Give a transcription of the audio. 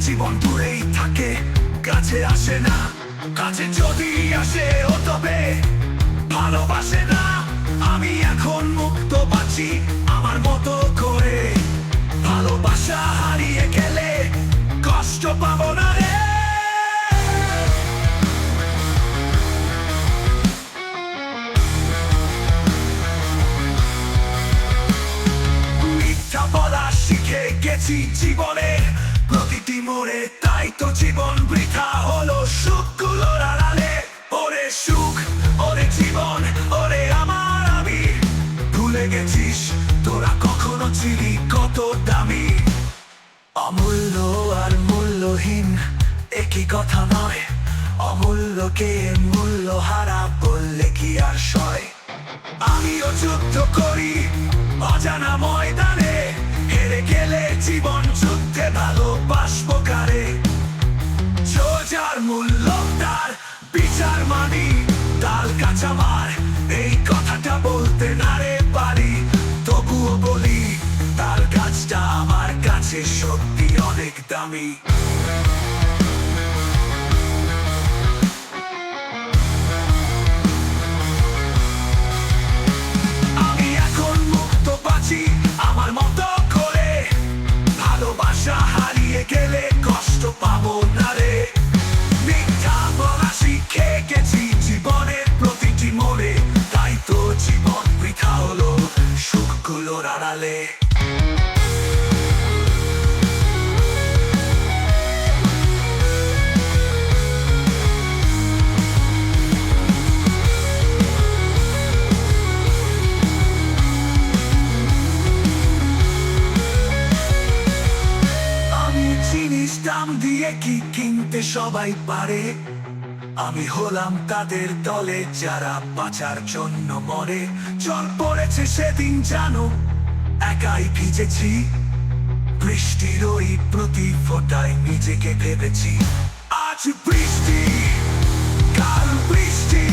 জীবন দূরেই থাকে, কাছে আসে না। কাছে যদি আসে ও তবে ভালোবাসে না। আমি এখন মুক্ত বাঁচি আমার মতো করে। ভালোবাসা হারিয়ে গেলে কষ্ট পাবো না রে। মিথ্যা বলা শিখে গেছি জীবনের প্রতিটি মোড়ে, তাই তো জীবন বৃথা হলো সুখগুলোর আড়ালে। ওরে সুখ, ওরে জীবন, ওরে আমার আমি। ভুলে গেছিস তোরা কখনো ছিলি কত দামি। অমূল্য আর মূল্যহীন একই কথা নয়। অমূল্যকে মূল্য হারা বললে কি আর সয়? আমিও যুদ্ধ করি অজানা ময়দানে, হেরে গেলে জীবন যুদ্ধে ভালোবাসবো কারে? সোজার মূল্য তার বিচার মানি, তাল কাঁচামার এই কথাটা বলতে না রে পারি। তবুও বলি তাল গাছটা আমার কাছে সত্যি অনেক দামি। আমি এখন মুক্ত বাঁচি আমার মতো করে। ভালোবাসা হারিয়ে গেলে কষ্ট পাবো না রে। মিথ্যা বলা শিখে গেছি জীবনের প্রতিটি মোড়ে, তাই তো জীবন বৃথা হলো সুখগুলোর আড়ালে। জিনিস দাম দিয়ে কি কিনতে সবাই পারে? আমি হলাম তাদের দলে যারা বাঁচার জন্য মরে। জল পড়েছে সেদিন জানো, একাই ভিজেছি। বৃষ্টির ওই প্রতি ফোঁটায় নিজেকে ভেবেছি। আজ বৃষ্টি, কাল বৃষ্টি,